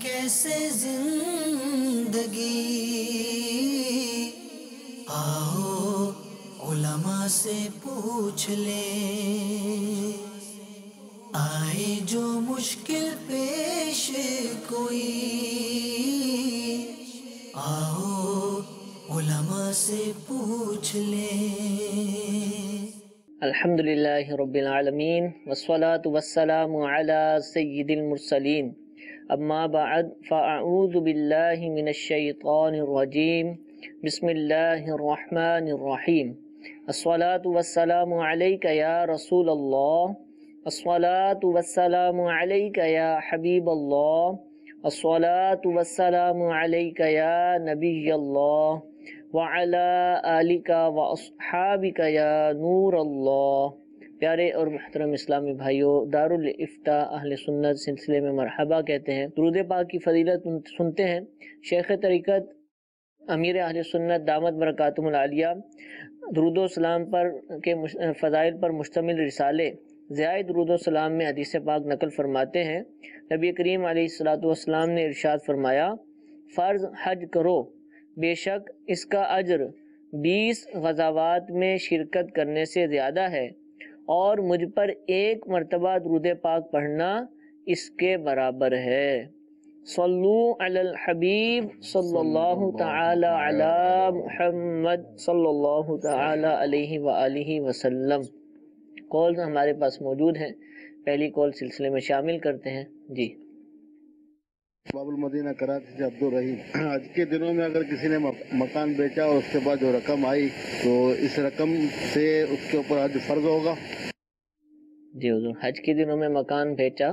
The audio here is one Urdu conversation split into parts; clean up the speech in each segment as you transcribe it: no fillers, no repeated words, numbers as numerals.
کیسے زندگی، آؤ علماء سے پوچھ لیں، آئے جو مشکل پیش کوئی، آؤ علماء سے پوچھ لیں۔ الحمدللہ رب العالمین والصلاة والسلام علی سید المرسلین، اما بعد فاعوذ باللہ من الشیطان الرجیم، بسم اللہ الرحمن الرحیم۔ الصلاة والسلام علیک یا رسول اللہ، الصلاة والسلام علیک یا حبیب اللہ، الصلاة والسلام علیک یا نبی اللہ، وعلی آلک واصحابک یا نور اللہ۔ پیارے اور محترم اسلامی بھائیوں، دارالافتاء اہل سنت سلسلے میں مرحبا کہتے ہیں، درود پاک کی فضیلت سنتے ہیں۔ شیخ طریقت امیر اہل سنت دامت برکاتہم العالیہ درود و سلام پر کے فضائل پر مشتمل رسالے ضیاء درود و سلام میں حدیث پاک نقل فرماتے ہیں، نبی کریم علیہ السلام نے ارشاد فرمایا، فرض حج کرو، بے شک اس کا اجر 20 غزوات میں شرکت کرنے سے زیادہ ہے، اور مجھ پر ایک مرتبہ درود پاک پڑھنا اس کے برابر ہے۔ صلو علی الحبیب صلی اللہ تعالی علی محمد صلی اللہ تعالی علیہ وآلہ وسلم۔ کالز ہمارے پاس موجود ہیں، پہلی کال سلسلے میں شامل کرتے ہیں۔ جی باب المدینہ کراچی سے عبدالرحیم۔ آج کے دنوں میں اگر کسی نے مکان بیچا اور اس کے بعد جو رقم آئی تو اس رقم سے اس کے اوپر حج فرض ہوگا؟ جی حضور، حج کے دنوں میں مکان بیچا،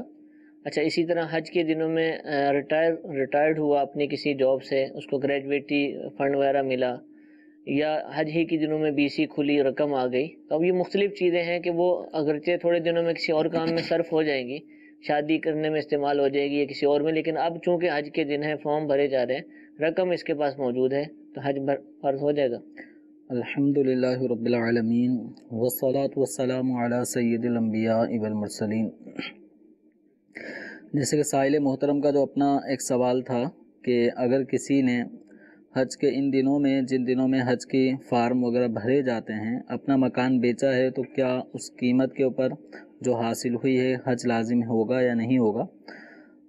اچھا اسی طرح حج کے دنوں میں ریٹائرڈ ہوا اپنی کسی جاب سے، اس کو گریجویٹی فنڈ وغیرہ ملا، یا حج ہی کے دنوں میں BC کھلی رقم آ گئی، تو اب یہ مختلف چیزیں ہیں کہ وہ اگرچہ تھوڑے دنوں میں کسی اور کام میں صرف ہو جائیں گی، شادی کرنے میں استعمال ہو جائے گی یا کسی اور میں، لیکن اب چونکہ حج کے دن ہیں، فارم بھرے جا رہے ہیں، رقم اس کے پاس موجود ہے، تو حج فرض ہو جائے گا۔ الحمدللہ رب العالمین والصلاة والسلام علی سید الانبیاء والمرسلین۔ جیسے کہ سائل محترم کا جو اپنا ایک سوال تھا کہ اگر کسی نے حج کے ان دنوں میں، جن دنوں میں حج کی فارم وغیرہ بھرے جاتے ہیں، اپنا مکان بیچا ہے تو کیا اس قیمت کے اوپر جو حاصل ہوئی ہے حج لازم ہوگا یا نہیں ہوگا؟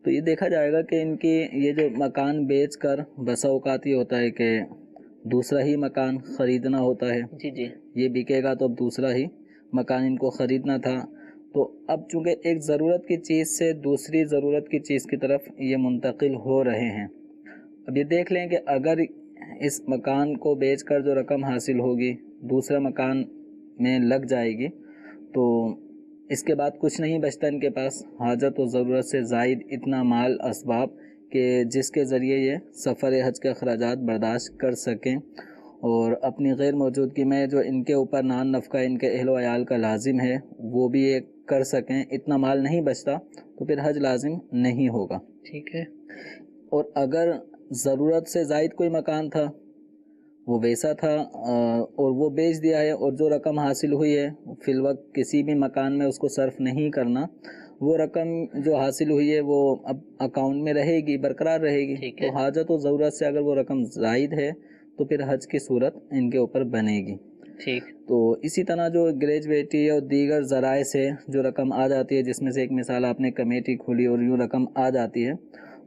تو یہ دیکھا جائے گا کہ ان کی یہ جو مکان بیچ کر بسا اوقات یہ ہوتا ہے کہ دوسرا ہی مکان خریدنا ہوتا ہے، جی جی، یہ بکے گا تو اب دوسرا ہی مکان ان کو خریدنا تھا، تو اب چونکہ ایک ضرورت کی چیز سے دوسری ضرورت کی چیز کی طرف یہ منتقل ہو رہے ہیں۔ اب یہ دیکھ لیں کہ اگر اس مکان کو بیچ کر جو رقم حاصل ہوگی دوسرا مکان میں لگ جائے گی تو اس کے بعد کچھ نہیں بچتا ان کے پاس، حاجت و ضرورت سے زائد اتنا مال اسباب کہ جس کے ذریعے یہ سفر حج کے اخراجات برداشت کر سکیں، اور اپنی غیر موجودگی میں جو ان کے اوپر نان نفقہ ان کے اہل و عیال کا لازم ہے وہ بھی یہ کر سکیں، اتنا مال نہیں بچتا تو پھر حج لازم نہیں ہوگا۔ ٹھیک ہے، اور اگر ضرورت سے زائد کوئی مکان تھا، وہ ویسا تھا اور وہ بیچ دیا ہے، اور جو رقم حاصل ہوئی ہے فی الوقت کسی بھی مکان میں اس کو صرف نہیں کرنا، وہ رقم جو حاصل ہوئی ہے وہ اب اکاؤنٹ میں رہے گی، برقرار رہے گی، تو حاجت و ضرورت سے اگر وہ رقم زائد ہے تو پھر حج کی صورت ان کے اوپر بنے گی۔ ٹھیک، تو اسی طرح جو گریجویٹی اور دیگر ذرائع سے جو رقم آ جاتی ہے، جس میں سے ایک مثال آپ نے کمیٹی کھلی اور یوں رقم آ جاتی ہے،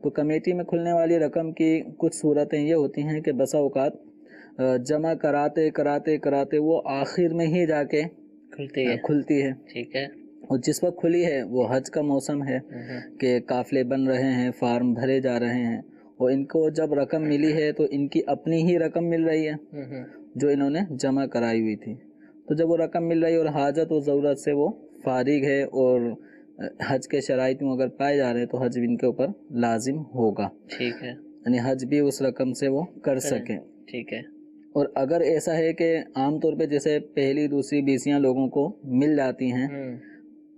تو کمیٹی میں کھلنے والی رقم کی کچھ صورتیں یہ ہوتی ہیں کہ بسا اوقات جمع کراتے کراتے کراتے وہ آخر میں ہی جا کے کھلتی ہے۔ ٹھیک ہے، اور جس وقت کھلی ہے وہ حج کا موسم ہے کہ قافلے بن رہے ہیں، فارم بھرے جا رہے ہیں، اور ان کو جب رقم ملی ہے تو ان کی اپنی ہی رقم مل رہی ہے جو انہوں نے جمع کرائی ہوئی تھی، تو جب وہ رقم مل رہی ہے اور حاجت و ضرورت سے وہ فارغ ہے اور حج کے شرائط میں اگر پائے جا رہے ہیں تو حج ان کے اوپر لازم ہوگا۔ ٹھیک ہے، یعنی حج بھی اس رقم سے وہ کر سکیں۔ ٹھیک ہے، اور اگر ایسا ہے کہ عام طور پہ جیسے پہلی دوسری بیسیاں لوگوں کو مل جاتی ہیں،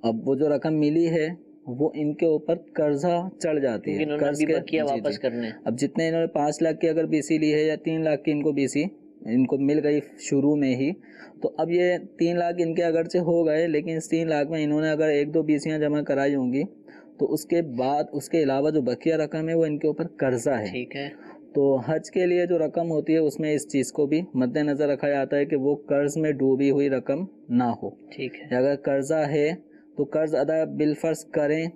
اب وہ جو رقم ملی ہے وہ ان کے اوپر قرضہ چڑھ جاتی ہے، قرض کے واپس کرنے، اب جتنے انہوں نے 5 لاکھ کی اگر BC لی ہے یا 3 لاکھ کی ان کو BC ان کو مل گئی شروع میں ہی، تو اب یہ 3 لاکھ ان کے اگرچہ ہو گئے، لیکن اس 3 لاکھ میں انہوں نے اگر 1-2 BCیاں جمع کرائی ہوں گی تو اس کے بعد اس کے علاوہ جو بقیہ رقم ہے وہ ان کے اوپر قرضہ ہے. ٹھیک ہے. تو حج کے لیے جو رقم ہوتی ہے اس میں اس چیز کو بھی مد نظر رکھا جاتا ہے کہ وہ قرض میں ڈوبی ہوئی رقم نہ ہو. ٹھیک ہے. اگر قرضہ ہے تو قرض ادا بالفرض کریں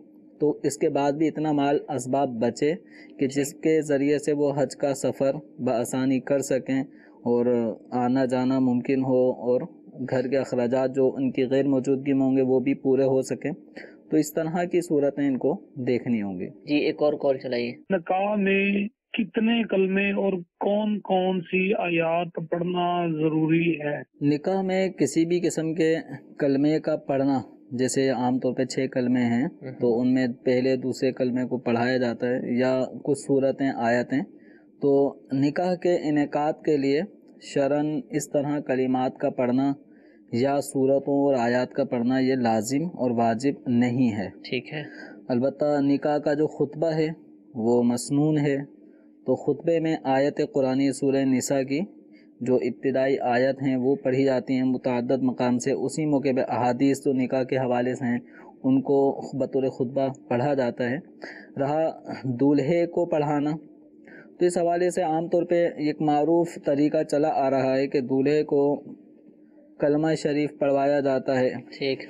تو اس کے بعد بھی اتنا مال اسباب بچے کہ جس کے ذریعے سے وہ حج کا سفر بآسانی کر سکیں اور آنا جانا ممکن ہو اور گھر کے اخراجات جو ان کی غیر موجودگی میں ہوں گے وہ بھی پورے ہو سکیں. تو اس طرح کی صورتیں ان کو دیکھنی ہوں گی. جی ایک اور کال چلائیے. نکاح میں کتنے کلمے اور کون کون سی آیات پڑھنا ضروری ہے؟ نکاح میں کسی بھی قسم کے کلمے کا پڑھنا، جیسے عام طور پہ 6 کلمے ہیں تو ان میں پہلے دوسرے کلمے کو پڑھایا جاتا ہے یا کچھ صورتیں آیتیں. تو نکاح کے انعقاد کے لیے شرعاً اس طرح کلمات کا پڑھنا یا صورتوں اور آیات کا پڑھنا یہ لازم اور واجب نہیں ہے. ٹھیک ہے. البتہ نکاح کا جو خطبہ ہے وہ مسنون ہے. تو خطبے میں آیت قرآنی سورہ نساء کی جو ابتدائی آیت ہیں وہ پڑھی جاتی ہیں متعدد مقام سے. اسی موقع پہ احادیث جو نکاح کے حوالے سے ہیں ان کو بطور خطبہ پڑھا جاتا ہے. رہا دولہے کو پڑھانا، تو اس حوالے سے عام طور پہ ایک معروف طریقہ چلا آ رہا ہے کہ دولہے کو کلمہ شریف پڑھوایا جاتا ہے. ٹھیک.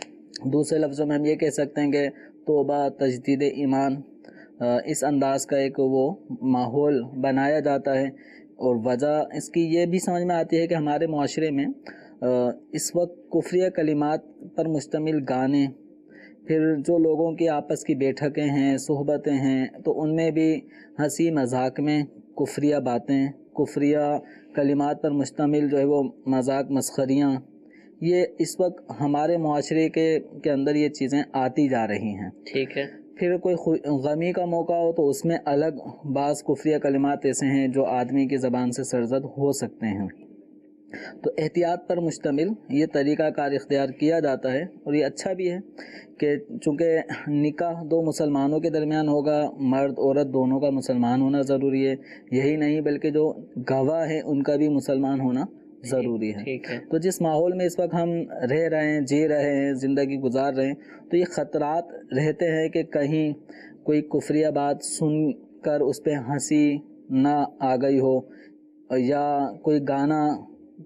دوسرے لفظوں میں ہم یہ کہہ سکتے ہیں کہ توبہ، تجدید ایمان، اس انداز کا ایک وہ ماحول بنایا جاتا ہے. اور وجہ اس کی یہ بھی سمجھ میں آتی ہے کہ ہمارے معاشرے میں اس وقت کفریہ کلمات پر مشتمل گانے، پھر جو لوگوں کی آپس کی بیٹھکیں ہیں، صحبتیں ہیں، تو ان میں بھی ہنسی مذاق میں کفریہ باتیں، کفریہ کلمات پر مشتمل جو ہے وہ مذاق مسخریاں، یہ اس وقت ہمارے معاشرے کے اندر یہ چیزیں آتی جا رہی ہیں. ٹھیک ہے. پھر کوئی غمی کا موقع ہو تو اس میں الگ بعض کفریہ کلمات ایسے ہیں جو آدمی کی زبان سے سرزد ہو سکتے ہیں. تو احتیاط پر مشتمل یہ طریقہ کار اختیار کیا جاتا ہے اور یہ اچھا بھی ہے کہ چونکہ نکاح 2 مسلمانوں کے درمیان ہوگا، مرد عورت دونوں کا مسلمان ہونا ضروری ہے. یہی نہیں بلکہ جو گواہ ہیں ان کا بھی مسلمان ہونا ضروری ہے. تو جس ماحول میں اس وقت ہم رہ رہے ہیں، جی رہے ہیں، زندگی گزار رہے ہیں، تو یہ خطرات رہتے ہیں کہ کہیں کوئی کفریہ بات سن کر اس پہ ہنسی نہ آ گئی ہو یا کوئی گانا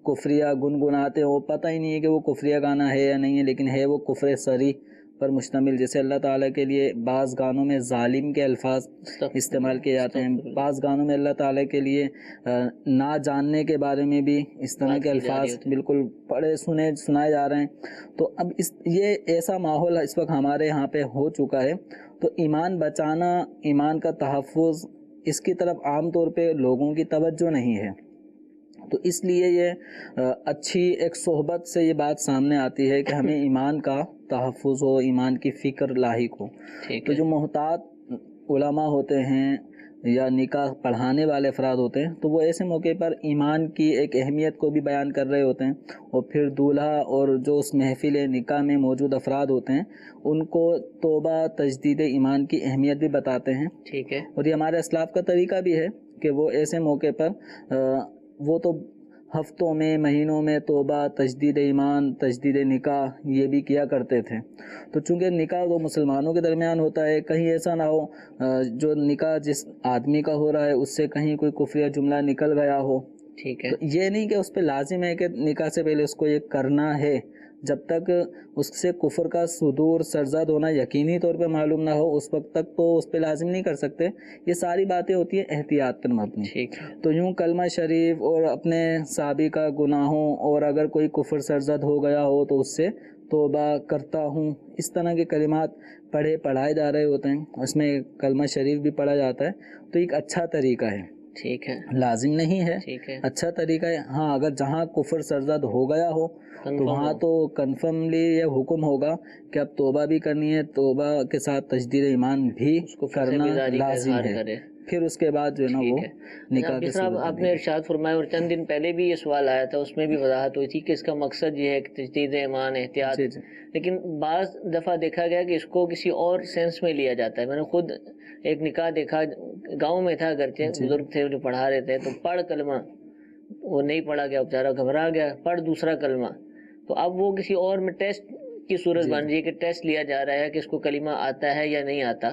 کفریہ گنگناتے ہو، پتہ ہی نہیں ہے کہ وہ کفریہ گانا ہے یا نہیں ہے، لیکن ہے وہ کفر صریح پر مشتمل. جیسے اللہ تعالیٰ کے لیے بعض گانوں میں ظالم کے الفاظ استعمال کیے جاتے ہیں، بعض گانوں میں اللہ تعالیٰ کے لیے نہ جاننے کے بارے میں بھی اس طرح کے الفاظ بالکل سنائے جا رہے ہیں. تو اب یہ ایسا ماحول اس وقت ہمارے یہاں پہ ہو چکا ہے. تو ایمان بچانا، ایمان کا تحفظ، اس کی طرف عام طور پہ لوگوں کی توجہ نہیں ہے. تو اس لیے یہ اچھی ایک صحبت سے یہ بات سامنے آتی ہے کہ ہمیں ایمان کا تحفظ ہو، ایمان کی فکر لاحق ہو. تو جو محتاط علماء ہوتے ہیں یا نکاح پڑھانے والے افراد ہوتے ہیں تو وہ ایسے موقع پر ایمان کی ایک اہمیت کو بھی بیان کر رہے ہوتے ہیں، اور پھر دولہا اور جو اس محفل نکاح میں موجود افراد ہوتے ہیں ان کو توبہ، تجدید ایمان کی اہمیت بھی بتاتے ہیں. ٹھیک ہے. اور یہ ہمارے اسلاف کا طریقہ بھی ہے کہ وہ ایسے موقع پر وہ تو ہفتوں میں، مہینوں میں توبہ، تجدید ایمان، تجدید نکاح یہ بھی کیا کرتے تھے. تو چونکہ نکاح 2 مسلمانوں کے درمیان ہوتا ہے، کہیں ایسا نہ ہو جو نکاح جس آدمی کا ہو رہا ہے اس سے کہیں کوئی کفریہ جملہ نکل گیا ہو. ٹھیک ہے. تو یہ نہیں کہ اس پہ لازم ہے کہ نکاح سے پہلے اس کو یہ کرنا ہے، جب تک اس سے کفر کا صدور، سرزد ہونا یقینی طور پہ معلوم نہ ہو اس وقت تک تو اس پہ لازم نہیں کر سکتے. یہ ساری باتیں ہوتی ہیں احتیاط پر مبنی. تو یوں کلمہ شریف اور اپنے سابقہ گناہوں، اور اگر کوئی کفر سرزد ہو گیا ہو تو اس سے توبہ کرتا ہوں، اس طرح کے کلمات پڑھائے جا رہے ہوتے ہیں. اس میں کلمہ شریف بھی پڑھا جاتا ہے. تو ایک اچھا طریقہ ہے. ٹھیک ہے. لازم نہیں ہے. ٹھیک ہے. اچھا طریقہ ہے. ہاں اگر جہاں کفر سرزد ہو گیا ہو تو وہاں تو کنفرملی یہ حکم ہوگا کہ اب توبہ بھی کرنی ہے، توبہ کے ساتھ تجدید ایمان بھی کرنا لازم ہے. پھر اس کے بعد جو ہے نا وہ نکاح کے صورت آپ نے ارشاد فرمایا، اور چند دن پہلے بھی یہ سوال آیا تھا، اس میں بھی وضاحت ہوئی تھی کہ اس کا مقصد یہ ہے کہ تجدید ایمان، احتیاط. لیکن بعض دفعہ دیکھا گیا کہ اس کو کسی اور سینس میں لیا جاتا ہے. میں نے خود ایک نکاح دیکھا، گاؤں میں تھا، اگرچہ بزرگ تھے جو پڑھا رہے تھے، تو پڑھ کلمہ، وہ نہیں پڑھا گیا، بیچارہ گھبرا گیا، پڑھ دوسرا کلمہ. تو اب وہ کسی اور میں ٹیسٹ کی صورت بن رہی ہے کہ ٹیسٹ لیا جا رہا ہے کہ اس کو کلمہ آتا ہے یا نہیں آتا،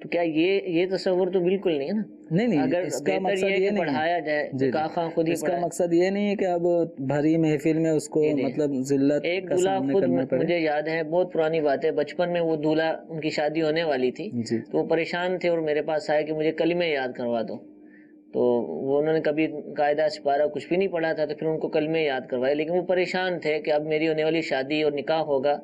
تو کیا یہ تصور تو بالکل نہیں ہے نا. نہیں اگر اس کا بہتر مقصد یہ یہ کہ نہیں پڑھایا جائے، نکاح خواہ خود ہی اس کا پڑھائے. مقصد یہ نہیں ہے کہ اب بھری محفل میں اس کو مطلب ذلت ایک کا دولہا سامنا خود کرنا پڑے. مجھے یاد ہے، بہت پرانی بات ہے، بچپن میں وہ دولہا ان کی شادی ہونے والی تھی جی تو وہ پریشان تھے اور میرے پاس آئے کہ مجھے کلمے یاد کروا دو. تو وہ انہوں نے کبھی قاعدہ سپارہ کچھ بھی نہیں پڑھا تھا، تو پھر ان کو کلمے یاد کروائے، لیکن وہ پریشان تھے کہ اب میری ہونے والی شادی اور نکاح ہوگا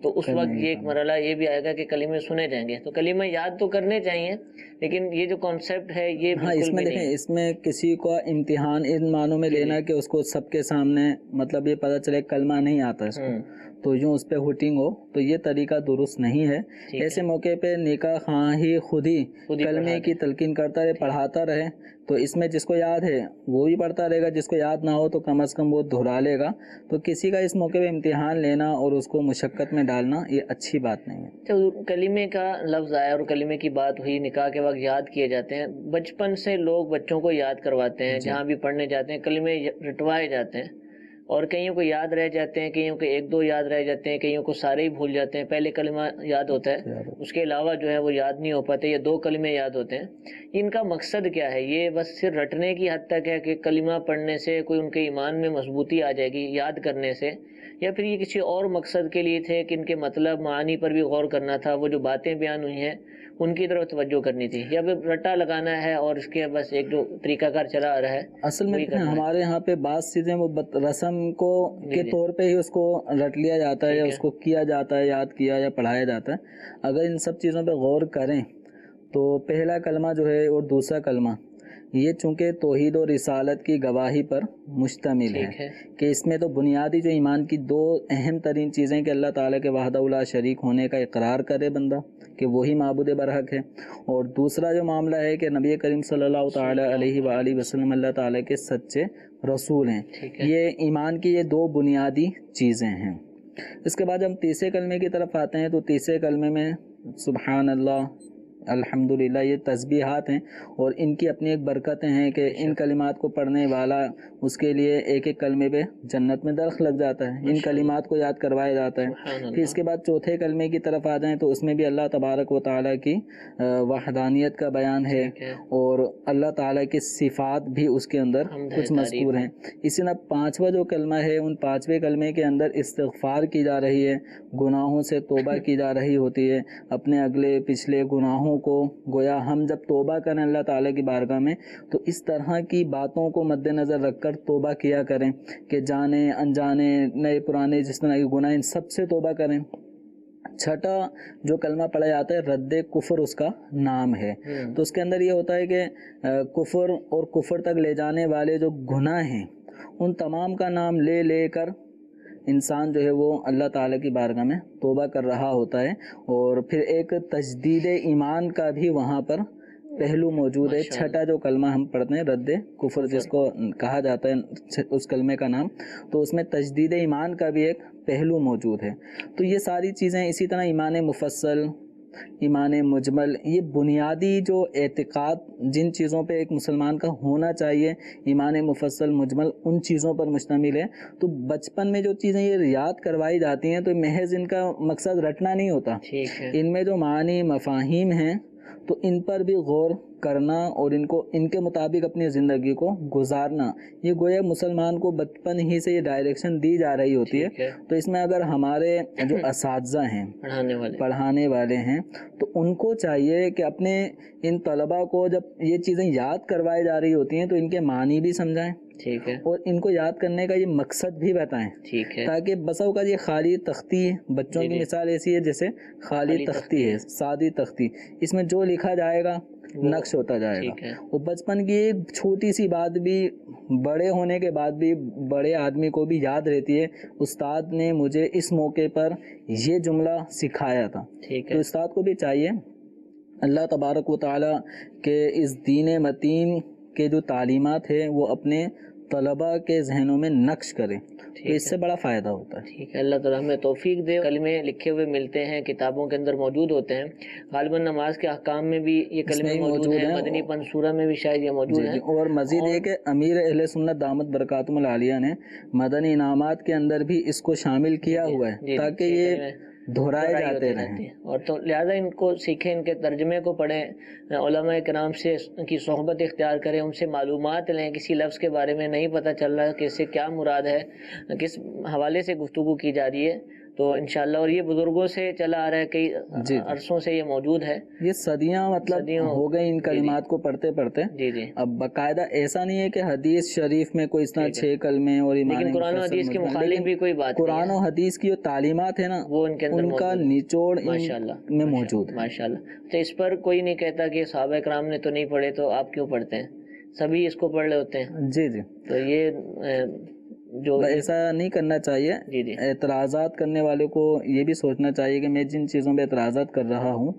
تو اس وقت یہ ایک مرحلہ یہ بھی آئے گا کہ کلمے سنے جائیں گے. تو کلمے یاد تو کرنے چاہیے، لیکن یہ جو کانسیپٹ ہے یہ اس میں دیکھیں، اس میں کسی کو امتحان ان معنوں میں لینا کہ اس کو سب کے سامنے مطلب یہ پتہ چلے کلمہ نہیں آتا اس کو تو یوں اس پہ ہوٹنگ ہو، تو یہ طریقہ درست نہیں ہے. ایسے موقع پہ نکاح خواہ ہی خود ہی کلمے کی تلقین کرتا رہے، پڑھاتا رہے. تو اس میں جس کو یاد ہے وہ بھی پڑھتا رہے گا، جس کو یاد نہ ہو تو کم از کم وہ دہرا لے گا. تو کسی کا اس موقع پہ امتحان لینا اور اس کو مشقت میں ڈالنا یہ اچھی بات نہیں ہے. تو کلمے کا لفظ آیا اور کلمے کی بات ہوئی، نکاح کے وقت یاد کیے جاتے ہیں. بچپن سے لوگ بچوں کو یاد کرواتے ہیں، جہاں بھی پڑھنے جاتے ہیں کلمے رٹوائے جاتے ہیں، اور کئیوں کو یاد رہ جاتے ہیں، کئیوں کو ایک دو یاد رہ جاتے ہیں، کئیوں کو سارے ہی بھول جاتے ہیں. پہلے کلمہ یاد ہوتا ہے، اس کے علاوہ جو ہے وہ یاد نہیں ہو پاتے، یا دو کلمے یاد ہوتے ہیں. ان کا مقصد کیا ہے؟ یہ بس صرف رٹنے کی حد تک ہے کہ کلمہ پڑھنے سے کوئی ان کے ایمان میں مضبوطی آ جائے گی یاد کرنے سے، یا پھر یہ کسی اور مقصد کے لیے تھے کہ ان کے مطلب معانی پر بھی غور کرنا تھا، وہ جو باتیں بیان ہوئی ہیں ان کی طرف توجہ کرنی تھی، یا پھر رٹا لگانا ہے اور اس کے بس ایک جو طریقہ کار چلا آ رہا ہے؟ اصل میں ہمارے یہاں پہ بعض چیزیں وہ رسم کو کے طور پہ ہی اس کو رٹ لیا جاتا ہے، یا اس کو کیا جاتا ہے، یاد کیا یا پڑھایا جاتا ہے. اگر ان سب چیزوں پہ غور کریں تو پہلا کلمہ جو ہے اور دوسرا کلمہ یہ چونکہ توحید و رسالت کی گواہی پر مشتمل ہے کہ اس میں تو بنیادی جو ایمان کی دو اہم ترین چیزیں کہ اللہ تعالیٰ کے وحدہ لا شریک ہونے کا اقرار کرے بندہ کہ وہی معبود برحق ہے، اور دوسرا جو معاملہ ہے کہ نبی کریم صلی اللہ تعالیٰ علیہ وآلہ وسلم اللہ تعالیٰ کے سچے رسول ہیں. یہ ایمان کی یہ دو بنیادی چیزیں ہیں. اس کے بعد ہم تیسرے کلمے کی طرف آتے ہیں. تو تیسرے کلمے میں سبحان اللہ، الحمدللہ، یہ تسبیحات ہیں، اور ان کی اپنی ایک برکتیں ہیں کہ ان کلمات کو پڑھنے والا اس کے لیے ایک ایک کلمے پہ جنت میں درخت لگ جاتا ہے. ان کلمات کو یاد کروایا جاتا ہے. پھر اس کے بعد چوتھے کلمے کی طرف آ جائیں تو اس میں بھی اللہ تبارک و تعالیٰ کی وحدانیت کا بیان ہے، اور اللہ تعالیٰ کی صفات بھی اس کے اندر کچھ مذکور ہیں. اسی طرح پانچواں جو کلمہ ہے، ان پانچویں کلمے کے اندر استغفار کی جا رہی ہے، گناہوں سے توبہ کی جا رہی ہوتی ہے، اپنے اگلے پچھلے گناہوں کو گویا ہم جب توبہ کریں اللہ تعالیٰ کی بارگاہ میں تو اس طرح کی باتوں کو مد نظر رکھ کر توبہ کیا کریں کہ جانے انجانے نئے پرانے جس طرح کے گناہ ان سب سے توبہ کریں. چھٹا جو کلمہ پڑھا جاتا ہے رد کفر اس کا نام ہے. تو اس کے اندر یہ ہوتا ہے کہ کفر اور کفر تک لے جانے والے جو گناہ ہیں ان تمام کا نام لے لے کر انسان جو ہے وہ اللہ تعالیٰ کی بارگاہ میں توبہ کر رہا ہوتا ہے. اور پھر ایک تجدید ایمان کا بھی وہاں پر پہلو موجود ہے. چھٹا جو کلمہ ہم پڑھتے ہیں رد کفر جس کو کہا جاتا ہے اس کلمے کا نام، تو اس میں تجدید ایمان کا بھی ایک پہلو موجود ہے. تو یہ ساری چیزیں، اسی طرح ایمان مفصل، ایمان مجمل، یہ بنیادی جو اعتقاد جن چیزوں پہ ایک مسلمان کا ہونا چاہیے، ایمان مفصل مجمل ان چیزوں پر مشتمل ہے. تو بچپن میں جو چیزیں یہ یاد کروائی جاتی ہیں تو محض ان کا مقصد رٹنا نہیں ہوتا، ان میں جو معنی مفاہیم ہیں تو ان پر بھی غور کرنا اور ان کے مطابق اپنی زندگی کو گزارنا، یہ گویا مسلمان کو بچپن ہی سے یہ ڈائریکشن دی جا رہی ہوتی ہے. تو اس میں اگر ہمارے جو اساتذہ ہیں، پڑھانے والے ہیں، تو ان کو چاہیے کہ اپنے ان طلباء کو جب یہ چیزیں یاد کروائی جا رہی ہوتی ہیں تو ان کے معنی بھی سمجھائیں، اور ان کو یاد کرنے کا یہ مقصد بھی بتائیں، تاکہ بسا اوقات یہ خالی تختی، بچوں کی مثال ایسی ہے جیسے خالی تختی ہے، سادی تختی، اس میں جو لکھا جائے گا نقش ہوتا جائے گا. وہ بچپن کی ایک چھوٹی سی بات بھی بڑے ہونے کے بعد بھی بڑے آدمی کو بھی یاد رہتی ہے، استاد نے مجھے اس موقع پر یہ جملہ سکھایا تھا. تو استاد کو بھی چاہیے اللہ تبارک و تعالیٰ کے اس دین متین کے جو تعلیمات ہیں وہ اپنے طلباء کے ذہنوں میں نقش کریں تو اس سے بڑا فائدہ ہوتا ہے. ٹھیک ہے، اللہ تعالیٰ ہمیں توفیق دے. کلمے لکھے ہوئے ملتے ہیں، کتابوں کے اندر موجود ہوتے ہیں. غالباً نماز کے احکام میں بھی یہ کلمے موجود ہیں، مدنی پن سورہ میں بھی شاید یہ موجود ہیں. اور مزید یہ کہ امیر اہل سنت دامت برکاتہم العالیہ نے مدنی انعامات کے اندر بھی اس کو شامل کیا ہوا ہے تاکہ یہ دہرائے جاتے رہیں. اور تو لہٰذا ان کو سیکھیں، ان کے ترجمے کو پڑھیں، علماء کرام سے کی صحبت اختیار کریں، ان سے معلومات لیں. کسی لفظ کے بارے میں نہیں پتہ چل رہا کہ اس سے کیا مراد ہے، کس حوالے سے گفتگو کی جا رہی ہے، تو انشاءاللہ. اور یہ بزرگوں سے چلا آ رہا ہے، کئی عرصوں سے یہ موجود ہے. یہ صدیاں مطلب ہو گئی ان کلمات کو پڑھتے پڑھتے. اب باقاعدہ ایسا نہیں ہے کہ حدیث شریف میں کوئی اس طرح 6 کلمے اور ایمان، لیکن قرآن و حدیث کے مخالف بھی کوئی بات. قرآن و حدیث کی جو تعلیمات ہیں نا وہ ان کے اندر، ان کا نچوڑ میں موجود ہے. ماشاءاللہ. تو اس پر کوئی نہیں کہتا کہ صحابہ کرام نے تو نہیں پڑھے تو آپ کیوں پڑھتے ہیں، سبھی اس کو پڑھ رہے ہوتے ہیں. جی تو یہ جو ایسا نہیں کرنا چاہیے. اعتراضات کرنے والے کو یہ بھی سوچنا چاہیے کہ میں جن چیزوں پہ اعتراضات کر رہا ہوں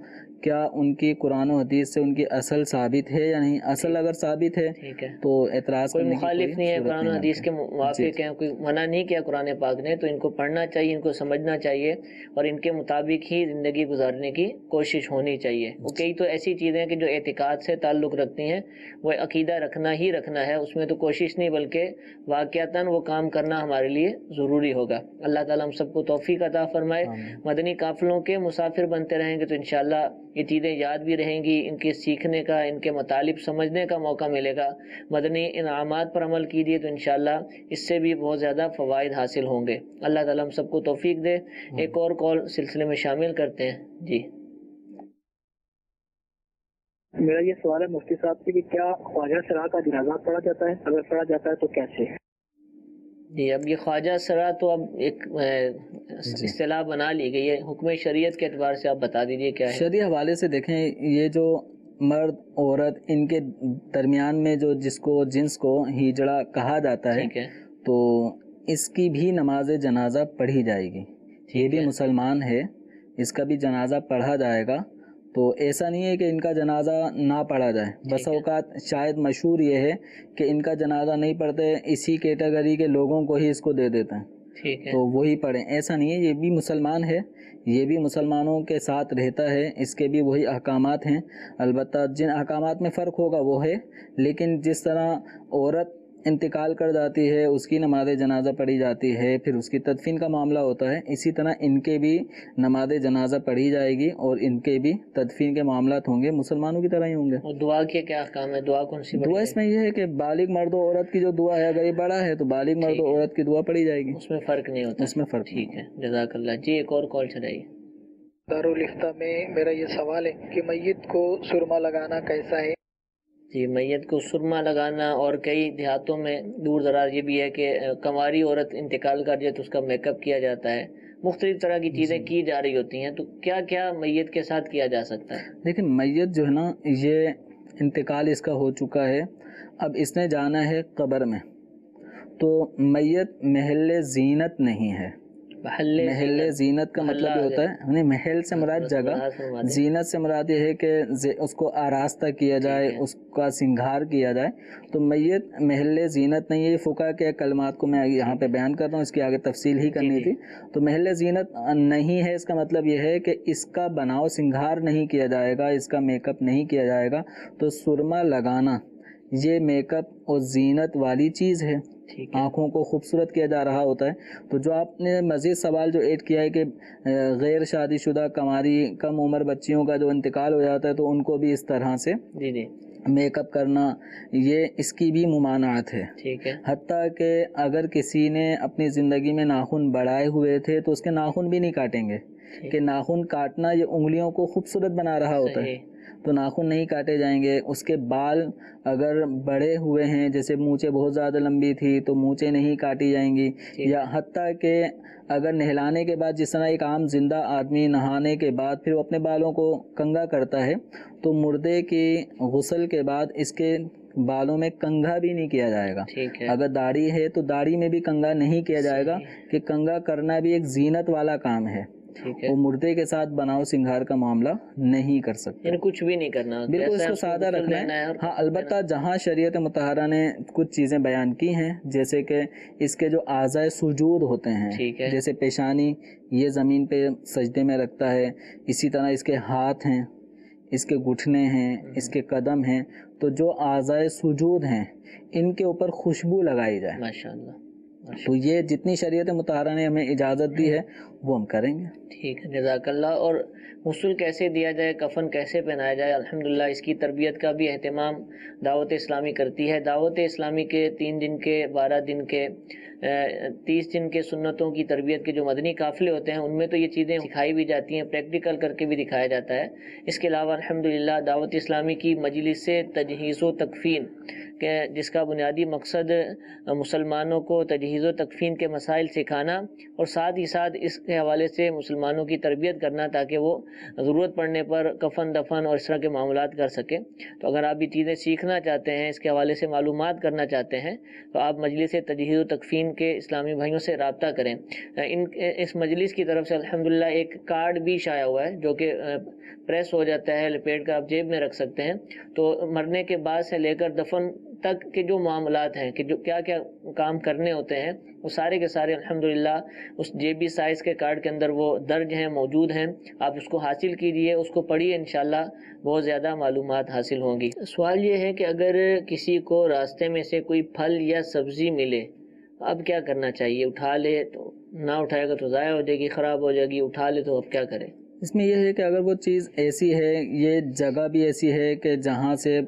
کیا ان کی قرآن و حدیث سے ان کی اصل ثابت ہے یا نہیں. اصل اگر ثابت ہے تو اعتراض کوئی مخالف نہیں ہے، قرآن و حدیث کے موافق ہیں، کوئی منع نہیں کیا قرآن پاک نے، تو ان کو پڑھنا چاہیے، ان کو سمجھنا چاہیے اور ان کے مطابق ہی زندگی گزارنے کی کوشش ہونی چاہیے. وہ کئی تو ایسی چیزیں کہ جو اعتقاد سے تعلق رکھتی ہیں، وہ عقیدہ رکھنا ہی رکھنا ہے، اس میں تو کوشش نہیں بلکہ واقعتاً وہ کام کرنا ہمارے لیے ضروری ہوگا. اللہ تعالیٰ ہم سب کو توفیق عطا فرمائے. مدنی قافلوں کے مسافر بنتے رہیں گے تو انشاءاللہ یہ چیزیں یاد بھی رہیں گی، ان کے سیکھنے کا، ان کے مطالب سمجھنے کا موقع ملے گا. مدنی انعامات پر عمل کیجیے تو انشاءاللہ اس سے بھی بہت زیادہ فوائد حاصل ہوں گے. اللہ تعالیٰ ہم سب کو توفیق دے. ایک اور کال سلسلے میں شامل کرتے ہیں. جی میرا یہ سوال ہے مفتی صاحب سے کہ کیا خواجہ سرا کا جنازہ پڑھا جاتا ہے؟ اگر پڑھا جاتا ہے تو کیسے؟ جی اب یہ خواجہ سرا تو اب ایک اصطلاح بنا لی گئی ہے، حکم شریعت کے اعتبار سے آپ بتا دیجئے کیا ہے. شرعی حوالے سے دیکھیں، یہ جو مرد عورت ان کے درمیان میں جو جس کو جنس کو ہجڑا کہا جاتا ہے تو اس کی بھی نماز جنازہ پڑھی جائے گی. یہ بھی مسلمان ہے، اس کا بھی جنازہ پڑھا جائے گا. تو ایسا نہیں ہے کہ ان کا جنازہ نہ پڑھا جائے. بس اوقات شاید مشہور یہ ہے کہ ان کا جنازہ نہیں پڑھتے، اسی کیٹیگری کے لوگوں کو ہی اس کو دے دیتے ہیں تو وہی پڑھیں. ایسا نہیں ہے، یہ بھی مسلمان ہے، یہ بھی مسلمانوں کے ساتھ رہتا ہے، اس کے بھی وہی احکامات ہیں. البتہ جن احکامات میں فرق ہوگا وہ ہے، لیکن جس طرح عورت انتقال کر جاتی ہے اس کی نماز جنازہ پڑھی جاتی ہے، پھر اس کی تدفین کا معاملہ ہوتا ہے، اسی طرح ان کے بھی نماز جنازہ پڑھی جائے گی اور ان کے بھی تدفین کے معاملات ہوں گے، مسلمانوں کی طرح ہی ہوں گے. اور دعا کے کیا احکام ہے؟ دعا کون سی؟ دعا اس میں یہ ہے کہ بالغ مرد و عورت کی جو دعا ہے، اگر یہ بڑا ہے تو بالغ مرد و عورت کی دعا پڑھی جائے گی، اس میں فرق نہیں ہوتا. اس میں فرق. ٹھیک ہے، جزاک اللہ. جی ایک اور کال چلائیے. دارالفتہ میں میرا یہ سوال ہے کہ میت کو سرما لگانا کیسا ہے؟ جی میت کو سرما لگانا، اور کئی دیہاتوں میں دور دراز یہ بھی ہے کہ کنواری عورت انتقال کر جائے تو اس کا میک اپ کیا جاتا ہے، مختلف طرح کی چیزیں کی جا رہی ہوتی ہیں. تو کیا کیا میت کے ساتھ کیا جا سکتا ہے؟ دیکھیں میت جو ہے نا، یہ انتقال اس کا ہو چکا ہے، اب اس نے جانا ہے قبر میں، تو میت محل زینت نہیں ہے. محل زینت کا مطلب یہ ہوتا ہے، محل سے مراد جگہ، زینت سے مراد یہ ہے کہ اس کو آراستہ کیا جائے، اس کا سنگھار کیا جائے. تو میت محل زینت نہیں ہے. یہ فقہ کے کلمات کو میں یہاں پہ بیان کر رہا ہوں، اس کی آگے تفصیل ہی کرنی تھی. تو محل زینت نہیں ہے، اس کا مطلب یہ ہے کہ اس کا بناؤ سنگھار نہیں کیا جائے گا، اس کا میک اپ نہیں کیا جائے گا. تو سرما لگانا یہ میک اپ اور زینت والی چیز ہے، آنکھوں کو خوبصورت کیا جا رہا ہوتا ہے. تو جو آپ نے مزید سوال جو ایڈ کیا ہے کہ غیر شادی شدہ کنواری کم عمر بچیوں کا جو انتقال ہو جاتا ہے تو ان کو بھی اس طرح سے میک اپ کرنا، یہ اس کی بھی ممانعت ہے. حتیٰ کہ اگر کسی نے اپنی زندگی میں ناخن بڑھائے ہوئے تھے تو اس کے ناخن بھی نہیں کاٹیں گے، کہ ناخن کاٹنا یہ انگلیوں کو خوبصورت بنا رہا ہوتا ہے، تو ناخن نہیں کاٹے جائیں گے. اس کے بال اگر بڑے ہوئے ہیں، جیسے مونچھیں بہت زیادہ لمبی تھی تو مونچھیں نہیں کاٹی جائیں گی. یا حتیٰ کہ اگر نہلانے کے بعد، جس طرح ایک عام زندہ آدمی نہانے کے بعد پھر وہ اپنے بالوں کو کنگھا کرتا ہے، تو مردے کی غسل کے بعد اس کے بالوں میں کنگھا بھی نہیں کیا جائے گا. اگر داڑھی ہے تو داڑھی میں بھی کنگھا نہیں کیا جائے گا، کہ کنگھا کرنا بھی ایک زینت والا کام ہے. ٹھیک ہے، وہ مردے کے ساتھ بناؤ سنگھار کا معاملہ نہیں کر سکتے، یعنی کچھ بھی نہیں کرنا، بالکل اس جیسا کو اس سادہ غسل رکھنا دینا ہے۔ اور ہاں البتہ جہاں شریعت مطہرہ نے کچھ چیزیں بیان کی ہیں، جیسے کہ اس کے جو اعضائے سجود ہوتے ہیں، ٹھیک ہے، جیسے پیشانی یہ زمین پہ سجدے میں رکھتا ہے، اسی طرح اس کے ہاتھ ہیں، اس کے گھٹنے ہیں، اس کے قدم ہیں، تو جو اعضائے سجود ہیں ان کے اوپر خوشبو لگائی جائے، ماشاءاللہ، تو یہ جتنی شریعت مطہرہ نے ہمیں اجازت دی ہے وہ ہم کریں گے۔ ٹھیک ہے، جزاک اللہ۔ اور غسل کیسے دیا جائے، کفن کیسے پہنایا جائے، الحمدللہ اس کی تربیت کا بھی اہتمام دعوت اسلامی کرتی ہے۔ دعوت اسلامی کے 3 دن کے، 12 دن کے، 30 دن کے سنتوں کی تربیت کے جو مدنی قافلے ہوتے ہیں ان میں تو یہ چیزیں سکھائی بھی جاتی ہیں، پریکٹیکل کر کے بھی دکھایا جاتا ہے۔ اس کے علاوہ الحمدللہ دعوت اسلامی کی مجلس تجہیز و تکفین کہ جس کا بنیادی مقصد مسلمانوں کو تجہیز و تکفین کے مسائل سکھانا اور ساتھ ہی ساتھ اس کے حوالے سے مسلمانوں کی تربیت کرنا تاکہ وہ ضرورت پڑنے پر کفن دفن اور اس طرح کے معاملات کر سکیں۔ تو اگر آپ یہ چیزیں سیکھنا چاہتے ہیں، اس کے حوالے سے معلومات کرنا چاہتے ہیں تو آپ مجلس تجہیز و تکفین کے اسلامی بھائیوں سے رابطہ کریں۔ اس مجلس کی طرف سے الحمدللہ ایک کارڈ بھی شائع ہوا ہے جو کہ پریس ہو جاتا ہے، لپیٹ کر آپ جیب میں رکھ سکتے ہیں۔ تو مرنے کے بعد سے لے کر دفن تک کے جو معاملات ہیں کہ جو کیا کیا کام کرنے ہوتے ہیں وہ سارے کے سارے الحمدللہ اس جیبی سائز کے کارڈ کے اندر وہ درج ہیں، موجود ہیں۔ آپ اس کو حاصل کیجئے، اس کو پڑھیے، انشاءاللہ بہت زیادہ معلومات حاصل ہوں گی۔ سوال یہ ہے کہ اگر کسی کو راستے میں سے کوئی پھل یا سبزی ملے اب کیا کرنا چاہیے؟ اٹھا لے تو نہ اٹھائے گا تو ضائع ہو جائے گی، خراب ہو جائے گی، اٹھا لے تو اب کیا کرے؟ اس میں یہ ہے کہ اگر وہ چیز ایسی ہے، یہ جگہ بھی ایسی ہے کہ جہاں سے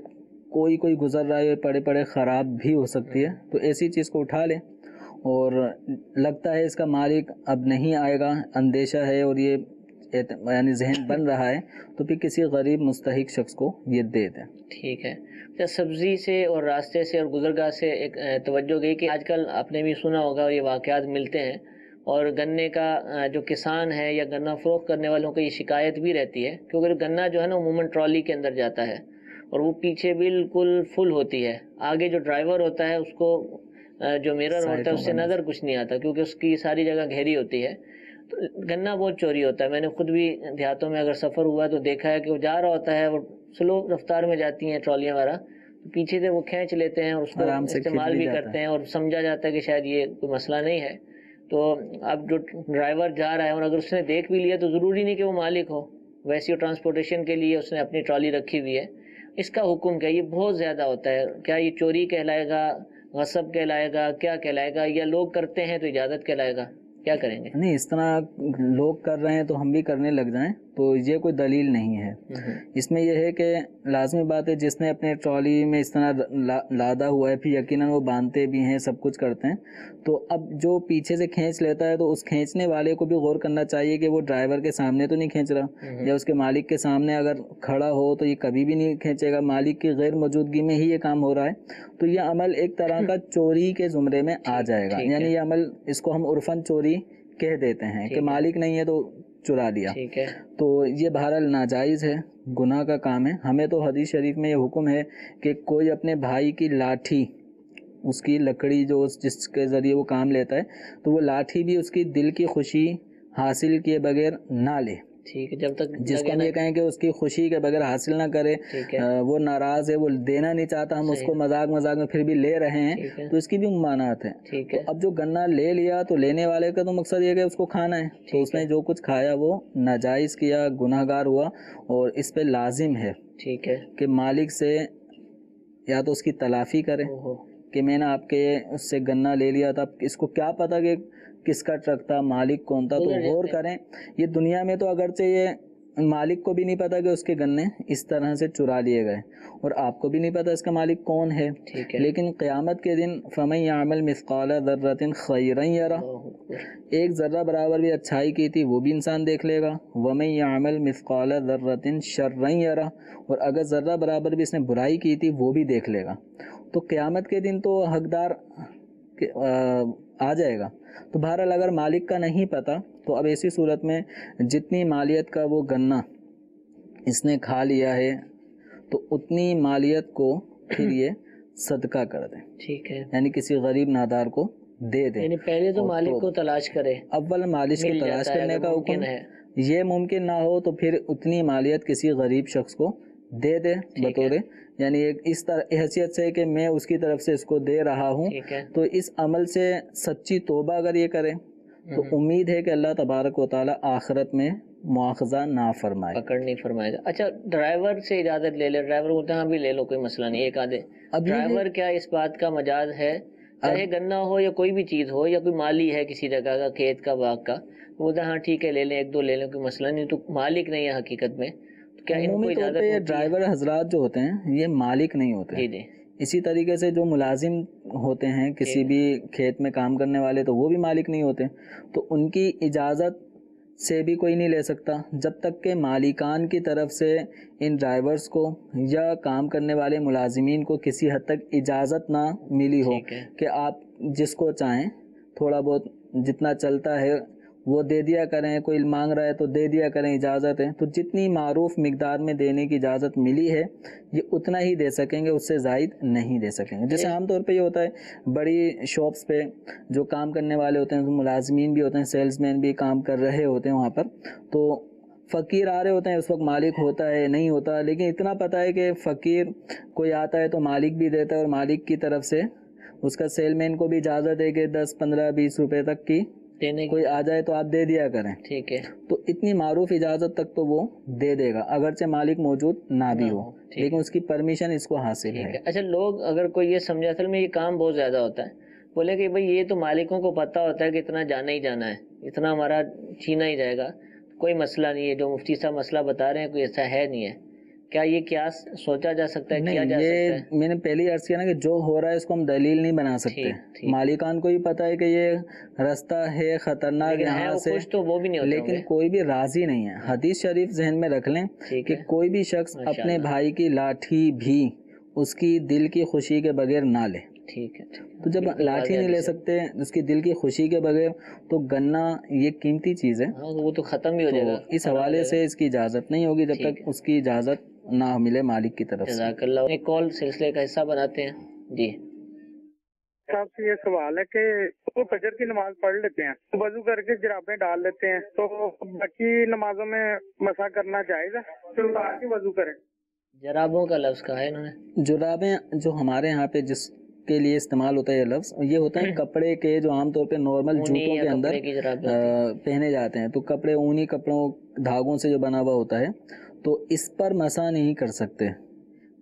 کوئی گزر رہا ہے، پڑے پڑے خراب بھی ہو سکتی ہے، تو ایسی چیز کو اٹھا لے، اور لگتا ہے اس کا مالک اب نہیں آئے گا، اندیشہ ہے اور یہ یعنی ذہن بن رہا ہے، تو پھر کسی غریب مستحق شخص کو یہ دے دیں۔ ٹھیک ہے۔ اچھا، سبزی سے اور راستے سے اور گزرگاہ سے ایک توجہ گئی کہ آج کل آپ نے بھی سنا ہوگا یہ واقعات ملتے ہیں، اور گنے کا جو کسان ہے یا گنا فروخت کرنے والوں کو یہ شکایت بھی رہتی ہے کیونکہ گنا جو ہے نا عموماً ٹرالی کے اندر جاتا ہے اور وہ پیچھے بالکل فل ہوتی ہے، آگے جو ڈرائیور ہوتا ہے اس کو جو میرر ہوتا ہے اس سے نظر کچھ نہیں آتا کیونکہ اس کی ساری جگہ گھیری ہوتی ہے، تو گنا بہت چوری ہوتا ہے۔ میں نے خود بھی دیہاتوں میں اگر سفر ہوا تو دیکھا ہے کہ وہ جا رہا ہوتا ہے، وہ سلو رفتار میں جاتی ہیں ٹرالیاں وغیرہ، پیچھے سے وہ کھینچ لیتے ہیں اور اس کو استعمال بھی کرتے ہیں اور سمجھا جاتا ہے کہ شاید یہ کوئی مسئلہ نہیں ہے۔ تو اب جو ڈرائیور جا رہا ہے اور اگر اس نے دیکھ بھی لیا تو ضروری نہیں کہ وہ مالک ہو، ویسی ٹرانسپورٹیشن کے لیے اس نے اپنی ٹرالی رکھی ہوئی ہے، اس کا حکم کیا؟ یہ بہت زیادہ ہوتا ہے، کیا یہ چوری کہلائے گا، غصب کہلائے گا، کیا کہلائے گا، یا لوگ کرتے ہیں تو اجازت کہلائے گا؟ کیا کریں گے؟ نہیں، اس طرح لوگ کر رہے ہیں تو ہم بھی کرنے لگ جائیں تو یہ کوئی دلیل نہیں ہے۔ اس میں یہ ہے کہ لازمی بات ہے جس نے اپنے ٹرالی میں اس طرح لادا ہوا ہے پھر یقیناً وہ باندھتے بھی ہیں، سب کچھ کرتے ہیں، تو اب جو پیچھے سے کھینچ لیتا ہے تو اس کھینچنے والے کو بھی غور کرنا چاہیے کہ وہ ڈرائیور کے سامنے تو نہیں کھینچ رہا، یا اس کے مالک کے سامنے اگر کھڑا ہو تو یہ کبھی بھی نہیں کھینچے گا، مالک کی غیر موجودگی میں ہی یہ کام ہو رہا ہے، تو یہ عمل ایک طرح کا چوری کے زمرے میں آ جائے گا، یعنی یہ عمل اس کو ہم عرفاً چوری کہہ دیتے ہیں کہ مالک نہیں ہے تو چرا لیا، تو یہ بہرحال ناجائز ہے، گناہ کا کام ہے۔ ہمیں تو حدیث شریف میں یہ حکم ہے کہ کوئی اپنے بھائی کی لاٹھی، اس کی لکڑی جو جس کے ذریعے وہ کام لیتا ہے، تو وہ لاٹھی بھی اس کی دل کی خوشی حاصل کیے بغیر نہ لے، ٹھیک ہے، جب تک جس کو ہم یہ کہیں کہ اس کی خوشی کے بغیر حاصل نہ کرے، وہ ناراض ہے، وہ دینا نہیں چاہتا، ہم اس کو مذاق میں پھر بھی لے رہے ہیں، تو اس کی بھی ممانعت ہے۔ تو اب جو گنا لے لیا تو لینے والے کا تو مقصد یہ کہ اس کو کھانا ہے، تو اس نے جو کچھ کھایا وہ ناجائز کیا، گناہ گار ہوا، اور اس پہ لازم ہے کہ مالک سے یا تو اس کی تلافی کرے کہ میں نے آپ کے اس سے گنا لے لیا تھا، اس کو کیا پتا کہ کس کا ٹرک تھا، مالک کون تھا، تو غور کریں۔ یہ دنیا میں تو اگرچہ یہ مالک کو بھی نہیں پتا کہ اس کے گنے اس طرح سے چرا لیے گئے، اور آپ کو بھی نہیں پتا اس کا مالک کون ہے، لیکن قیامت کے دن فَمَن يَعْمَلْ مِثْقَالَ ذَرَّةٍ خَيْرًا يَرَهُ، ایک ذرہ برابر بھی اچھائی کی تھی وہ بھی انسان دیکھ لے گا، وَمَن يَعْمَلْ مِثْقَالَ ذَرَّةٍ شَرًّا يَرَهُ، اور اگر ذرہ برابر بھی اس نے برائی کی تھی وہ بھی دیکھ لے گا۔ تو قیامت کے دن تو حقدار آ جائے گا۔ تو بہرحال اگر مالک کا نہیں پتا تو اب ایسی صورت میں جتنی مالیت کا وہ گنا اس نے کھا لیا ہے تو اتنی مالیت کو پھر یہ صدقہ کر دیں، ٹھیک ہے، یعنی کسی غریب نادار کو دے دیں، یعنی پہلے تو مالک کو تلاش کرے، اول مالک کو تلاش کرنے کا حکم ہے، یہ ممکن نہ ہو تو پھر اتنی مالیت کسی غریب شخص کو دے دے بطور، یعنی ایک اس طرح حیثیت سے کہ میں اس کی طرف سے اس کو دے رہا ہوں، تو اس عمل سے سچی توبہ اگر یہ کرے تو امید ہے کہ اللہ تبارک و تعالی آخرت میں مواخذہ نہ فرمائے، پکڑ نہیں فرمائے گا۔ اچھا ڈرائیور سے اجازت لے لے، ڈرائیور بولتے ہیں ہاں بھی لے لو کوئی مسئلہ نہیں، ایک آدھے ڈرائیور کیا اس بات کا مجاز ہے، چاہے گنا ہو یا کوئی بھی چیز ہو، یا کوئی مالی ہے کسی جگہ کا، کھیت کا، باغ کا، بولتا ہے ہاں ٹھیک ہے لے لیں، ایک دو لے لیں کوئی مسئلہ نہیں، تو مالک نہیں ہے حقیقت میں، تو کیا ان کو عمومی طور اجازت پہ یہ ہوتی ہے؟ ڈرائیور حضرات جو ہوتے ہیں یہ مالک نہیں ہوتے، جی جی اسی طریقے سے جو ملازم ہوتے ہیں کسی بھی کھیت میں کام کرنے والے تو وہ بھی مالک نہیں ہوتے، تو ان کی اجازت سے بھی کوئی نہیں لے سکتا جب تک کہ مالکان کی طرف سے ان ڈرائیورز کو یا کام کرنے والے ملازمین کو کسی حد تک اجازت نہ ملی ہو کہ آپ جس کو چاہیں تھوڑا بہت جتنا چلتا ہے وہ دے دیا کریں، کوئی مانگ رہا ہے تو دے دیا کریں، اجازت ہے تو جتنی معروف مقدار میں دینے کی اجازت ملی ہے یہ اتنا ہی دے سکیں گے، اس سے زائد نہیں دے سکیں گے۔ جیسے عام طور پہ یہ ہوتا ہے بڑی شاپس پہ جو کام کرنے والے ہوتے ہیں، ملازمین بھی ہوتے ہیں، سیلز مین بھی کام کر رہے ہوتے ہیں وہاں پر، تو فقیر آ رہے ہوتے ہیں، اس وقت مالک ہوتا ہے نہیں ہوتا، لیکن اتنا پتہ ہے کہ فقیر کوئی آتا ہے تو مالک بھی دیتا ہے، اور مالک کی طرف سے اس کا سیل مین کو بھی اجازت ہے کہ 10 15 20 روپے تک کی کوئی آ جائے تو آپ دے دیا کریں، ٹھیک ہے، تو اتنی معروف اجازت تک تو وہ دے دے گا اگرچہ مالک موجود نہ بھی ہو، لیکن اس کی پرمیشن اس کو حاصل ہے۔ اچھا لوگ اگر کوئی یہ سمجھے اصل میں یہ کام بہت زیادہ ہوتا ہے، بولے کہ بھئی یہ تو مالکوں کو پتہ ہوتا ہے کہ اتنا جانا ہی جانا ہے، اتنا ہمارا چھینا ہی جائے گا، کوئی مسئلہ نہیں ہے، جو مفتی صاحب مسئلہ بتا رہے ہیں کوئی ایسا ہے نہیں ہے، کیا یہ قیاس سوچا جا سکتا ہے، کیا جا سکتا ہے؟ یہ میں نے پہلی عرض کیا نا کہ جو ہو رہا ہے اس کو ہم دلیل نہیں بنا سکتے، مالکان کو ہی پتہ ہے کہ یہ راستہ ہے خطرناک یہاں سے، لیکن کوئی بھی راضی نہیں ہے۔ حدیث شریف ذہن میں رکھ لیں کہ کوئی بھی شخص اپنے بھائی کی لاٹھی بھی اس کی دل کی خوشی کے بغیر نہ لے، ٹھیک ہے، تو جب لاٹھی نہیں لے سکتے اس کی دل کی خوشی کے بغیر تو گنا یہ قیمتی چیز ہے، وہ تو ختم بھی ہو جائے گا، اس حوالے سے اس کی اجازت نہیں ہوگی جب تک اس کی اجازت نہ ملے مالک کی طرف سے۔ جزاک اللہ۔ ایک کال سلسلے کا حصہ بناتے ہیں جی۔ صاحب سے یہ سوال ہے کہ وہ فجر کی نماز پڑھ لیتے ہیں، وضو کر کے جرابیں ڈال لیتے ہیں، تو باقی نمازوں میں مسح کرنا جائز ہے؟ پھر اتار کے وضو کریں۔ جرابوں کا لفظ کہا ہے انہوں نے، جرابیں جو ہمارے یہاں پہ جس کے لیے استعمال ہوتا ہے یہ لفظ، یہ ہوتا ہے کپڑے کے جو عام طور پہ نارمل جوتوں کے اندر پہنے جاتے ہیں، تو کپڑے اونی کپڑوں دھاگوں سے جو بنا ہوا ہوتا ہے تو اس پر مسح نہیں کر سکتے،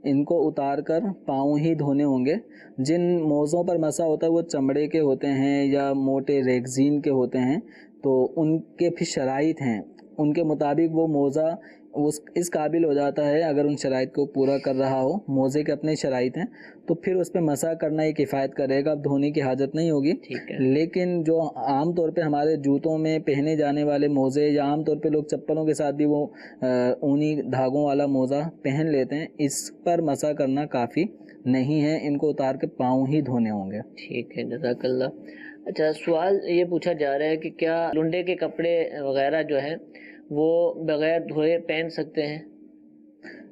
ان کو اتار کر پاؤں ہی دھونے ہوں گے۔ جن موزوں پر مسح ہوتا ہے وہ چمڑے کے ہوتے ہیں یا موٹے ریگزین کے ہوتے ہیں، تو ان کے پھر شرائط ہیں، ان کے مطابق وہ موزہ اس قابل ہو جاتا ہے اگر ان شرائط کو پورا کر رہا ہو، موزے کے اپنے شرائط ہیں، تو پھر اس پہ مسح کرنا ہی کفایت کرے گا، اب دھونے کی حاجت نہیں ہوگی۔ لیکن جو عام طور پہ ہمارے جوتوں میں پہنے جانے والے موزے یا عام طور پہ لوگ چپلوں کے ساتھ بھی وہ اونی دھاگوں والا موزہ پہن لیتے ہیں، اس پر مسح کرنا کافی نہیں ہے، ان کو اتار کے پاؤں ہی دھونے ہوں گے۔ ٹھیک ہے، جزاک اللہ۔ اچھا سوال یہ پوچھا جا رہا ہے کہ کیا لنڈے کے کپڑے وغیرہ جو ہے وہ بغیر دھوئے پہن سکتے ہیں؟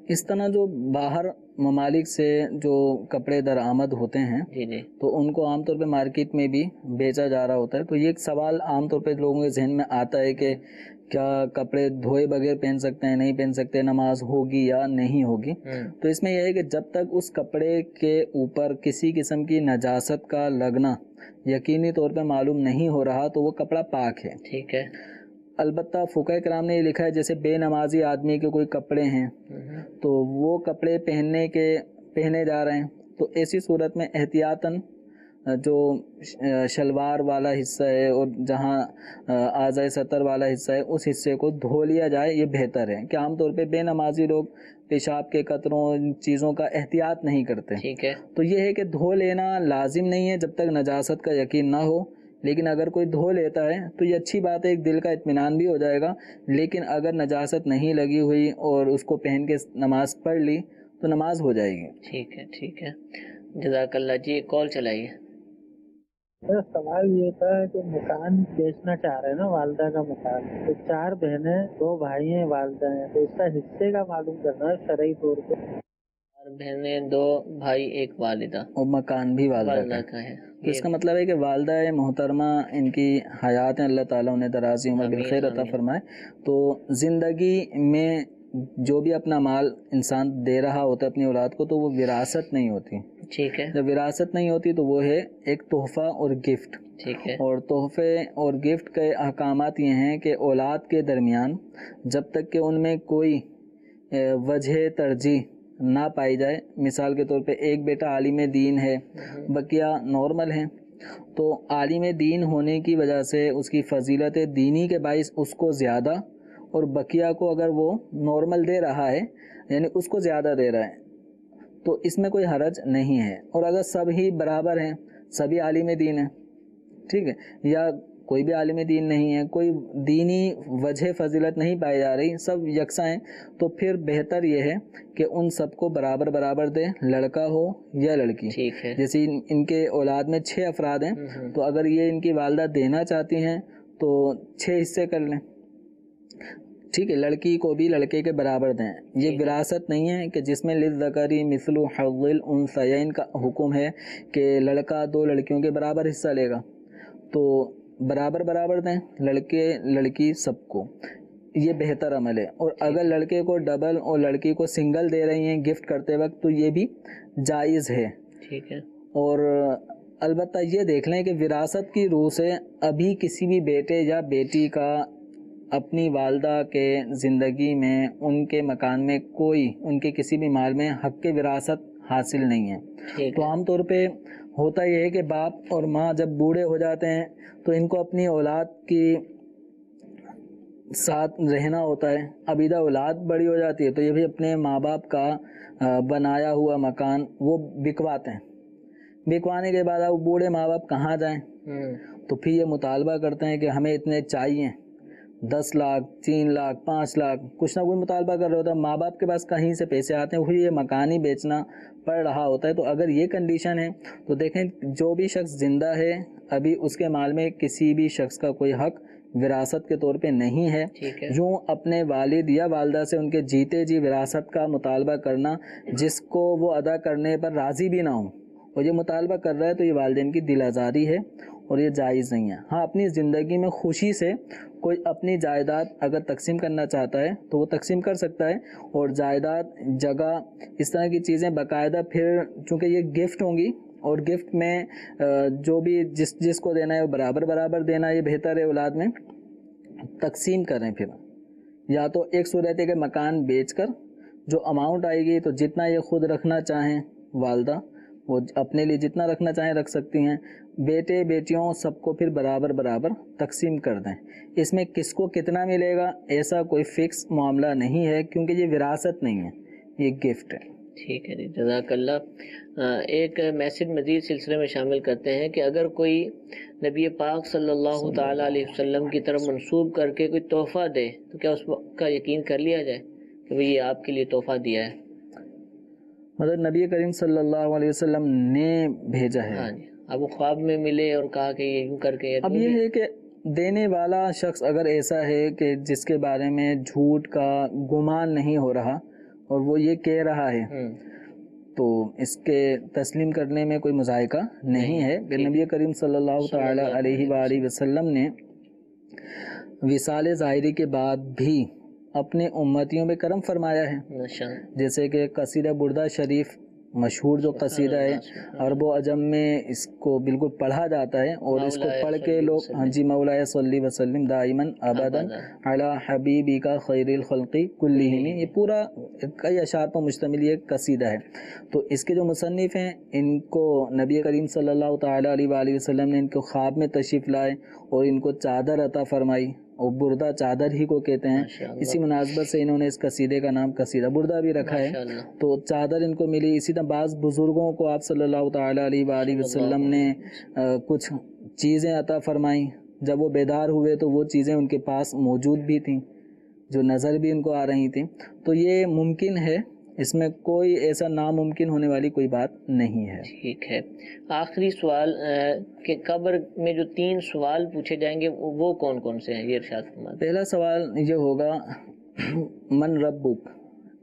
اس طرح جو باہر ممالک سے جو کپڑے درآمد ہوتے ہیں تو ان کو عام طور پہ مارکیٹ میں بھی بیچا جا رہا ہوتا ہے، تو یہ ایک سوال عام طور پہ لوگوں کے ذہن میں آتا ہے کہ کیا کپڑے دھوئے بغیر پہن سکتے ہیں، نہیں پہن سکتے، نماز ہوگی یا نہیں ہوگی؟ تو اس میں یہ ہے کہ جب تک اس کپڑے کے اوپر کسی قسم کی نجاست کا لگنا یقینی طور پہ معلوم نہیں ہو رہا تو وہ کپڑا پاک ہے، ٹھیک ہے۔ البتہ فقہ کرام نے یہ لکھا ہے جیسے بے نمازی آدمی کے کوئی کپڑے ہیں تو وہ کپڑے پہنے جا رہے ہیں، تو ایسی صورت میں احتیاطاً جو شلوار والا حصہ ہے اور جہاں اعضائے سطر والا حصہ ہے اس حصے کو دھو لیا جائے، یہ بہتر ہے کہ عام طور پہ بے نمازی لوگ پیشاب کے قطروں ان چیزوں کا احتیاط نہیں کرتے، ٹھیک ہے، تو یہ ہے کہ دھو لینا لازم نہیں ہے جب تک نجاست کا یقین نہ ہو، لیکن اگر کوئی دھو لیتا ہے تو یہ اچھی بات ہے، ایک دل کا اطمینان بھی ہو جائے گا، لیکن اگر نجاست نہیں لگی ہوئی اور اس کو پہن کے نماز پڑھ لی تو نماز ہو جائے گی۔ ٹھیک ہے، ٹھیک ہے، جزاک اللہ جی۔ ایک کال چلائیے۔ میرا سوال یہ تھا کہ مکان بیچنا چاہ رہے ہیں نا، والدہ کا مکان، تو 4 بہنیں 2 بھائی ہیں، والدہ ہیں، تو اس کا حصے کا معلوم کرنا ہے شرعی طور پہ۔ بہنیں 2 بھائی 1 والدہ اور مکان بھی والدہ کا ہے. تو اس کا مطلب ہے کہ والدہ محترمہ ان کی حیات ہیں، اللہ تعالیٰ انہیں دراز عمر بالخیر عطا فرمائے. تو زندگی میں جو بھی اپنا مال انسان دے رہا ہوتا ہے اپنی اولاد کو تو وہ وراثت نہیں ہوتی. ٹھیک ہے. جب وراثت نہیں ہوتی تو وہ ہے ایک تحفہ اور گفٹ. ٹھیک ہے. اور تحفے اور گفٹ کے احکامات یہ ہیں کہ اولاد کے درمیان جب تک کہ ان میں کوئی وجہ ترجیح نہ پائی جائے، مثال کے طور پہ ایک بیٹا عالم دین ہے، بقیہ نارمل ہیں، تو عالم دین ہونے کی وجہ سے اس کی فضیلت دینی کے باعث اس کو زیادہ، اور بقیہ کو اگر وہ نارمل دے رہا ہے یعنی اس کو زیادہ دے رہا ہے تو اس میں کوئی حرج نہیں ہے. اور اگر سب ہی برابر ہیں، سبھی عالم دین ہیں، ٹھیک ہے، یا کوئی بھی عالم دین نہیں ہے، کوئی دینی وجہ فضیلت نہیں پائی جا رہی، سب یکساں ہیں، تو پھر بہتر یہ ہے کہ ان سب کو برابر برابر دیں، لڑکا ہو یا لڑکی. ٹھیک ہے. جیسے ان کے اولاد میں 6 افراد ہیں تو اگر یہ ان کی والدہ دینا چاہتی ہیں تو 6 حصے کر لیں، ٹھیک ہے، لڑکی کو بھی لڑکے کے برابر دیں. یہ وراثت نہیں ہے کہ جس میں للذکر مثل حظ الانثیین کا حکم ہے کہ لڑکا 2 لڑکیوں کے برابر حصہ لے گا. تو برابر برابر دیں، لڑکے لڑکی سب کو، یہ بہتر عمل ہے. اور اگر لڑکے کو ڈبل اور لڑکی کو سنگل دے رہی ہیں گفٹ کرتے وقت تو یہ بھی جائز ہے. ٹھیک ہے. اور البتہ یہ دیکھ لیں کہ وراثت کی روح سے ابھی کسی بھی بیٹے یا بیٹی کا اپنی والدہ کے زندگی میں ان کے مکان میں کوئی ان کے کسی بھی مال میں حق وراثت حاصل نہیں ہے. تو عام طور پہ ہوتا یہ ہے کہ باپ اور ماں جب بوڑھے ہو جاتے ہیں تو ان کو اپنی اولاد کی ساتھ رہنا ہوتا ہے. اب ادھر اولاد بڑی ہو جاتی ہے تو یہ بھی اپنے ماں باپ کا بنایا ہوا مکان وہ بکواتے ہیں. بکوانے کے بعد اب بوڑھے ماں باپ کہاں جائیں؟ تو پھر یہ مطالبہ کرتے ہیں کہ ہمیں اتنے چاہیے، 10 لاکھ 3 لاکھ 5 لاکھ کچھ نہ کوئی مطالبہ کر رہا ہوتا ہے. ماں باپ کے پاس کہیں سے پیسے آتے ہیں، پھر یہ مکان ہی بیچنا پڑ رہا ہوتا ہے. تو اگر یہ کنڈیشن ہے تو دیکھیں جو بھی شخص زندہ ہے ابھی اس کے مال میں کسی بھی شخص کا کوئی حق وراثت کے طور پہ نہیں ہے. جو اپنے والد یا والدہ سے ان کے جیتے جی وراثت کا مطالبہ کرنا جس کو وہ ادا کرنے پر راضی بھی نہ ہوں اور یہ مطالبہ کر رہا ہے تو یہ والدین کی دل آزاری ہے اور یہ جائز نہیں ہے. ہاں اپنی زندگی میں خوشی سے کوئی اپنی جائیداد اگر تقسیم کرنا چاہتا ہے تو وہ تقسیم کر سکتا ہے. اور جائیداد، جگہ، اس طرح کی چیزیں باقاعدہ پھر چونکہ یہ گفٹ ہوں گی اور گفٹ میں جو بھی جس کو دینا ہے وہ برابر برابر دینا یہ بہتر ہے. اولاد میں تقسیم کریں. پھر یا تو ایک صورت ہے کہ مکان بیچ کر جو اماؤنٹ آئے گی تو جتنا یہ خود رکھنا چاہیں والدہ وہ اپنے لیے جتنا رکھنا چاہیں رکھ سکتی ہیں، بیٹے بیٹیوں سب کو پھر برابر برابر تقسیم کر دیں. اس میں کس کو کتنا ملے گا ایسا کوئی فکس معاملہ نہیں ہے کیونکہ یہ وراثت نہیں ہے، یہ گفٹ ہے. ٹھیک ہے جی، جزاک اللہ. ایک میسج مزید سلسلے میں شامل کرتے ہیں کہ اگر کوئی نبی پاک صلی اللہ تعالی علیہ وسلم کی طرف منسوب کر کے کوئی تحفہ دے تو کیا اس کا یقین کر لیا جائے کہ بھئی یہ آپ کے لیے تحفہ دیا ہے؟ مطلب نبی کریم صلی اللہ علیہ وسلم نے بھیجا ہے. ہاں جی. اب وہ خواب میں ملے اور کہا کہ یہ یوں کر کے. اب یہ ہے کہ دینے والا شخص اگر ایسا ہے کہ جس کے بارے میں جھوٹ کا گمان نہیں ہو رہا اور وہ یہ کہہ رہا ہے تو اس کے تسلیم کرنے میں کوئی مذائقہ نہیں ہے. کہ نبی کریم صلی اللہ تعالی علیہ وآلہ وسلم نے وصال ظاہری کے بعد بھی اپنے امتیوں پہ کرم فرمایا ہے. جیسے کہ قصیدہ بردہ شریف مشہور جو قصیدہ ہے عرب و عجم میں اس کو بالکل پڑھا جاتا ہے اور اس کو پڑھ کے لوگ ہاں جی مولایا صلی وسلم دائماً ابدا علی حبیبی کا خیر الخلق کلہم، یہ پورا کئی اشعار پر مشتمل یہ قصیدہ ہے. تو اس کے جو مصنف ہیں ان کو نبی کریم صلی اللہ تعالی علیہ وآلہ وسلم نے ان کو خواب میں تشریف لائے اور ان کو چادر عطا فرمائی اور بردہ چادر ہی کو کہتے ہیں. اسی مناسبت سے انہوں نے اس قصیدے کا نام قصیدہ بردہ بھی رکھا ہے. تو چادر ان کو ملی. اسی طرح بعض بزرگوں کو آپ صلی اللہ تعالی علیہ وآلہ وسلم نے کچھ چیزیں عطا فرمائیں. جب وہ بیدار ہوئے تو وہ چیزیں ان کے پاس موجود بھی تھیں جو نظر بھی ان کو آ رہی تھیں. تو یہ ممکن ہے، اس میں کوئی ایسا ناممکن ہونے والی کوئی بات نہیں ہے. ٹھیک ہے. آخری سوال کہ قبر میں جو 3 سوال پوچھے جائیں گے وہ کون کون سے ہیں یہ ارشاد فرمائیں. پہلا سوال یہ ہوگا من ربک،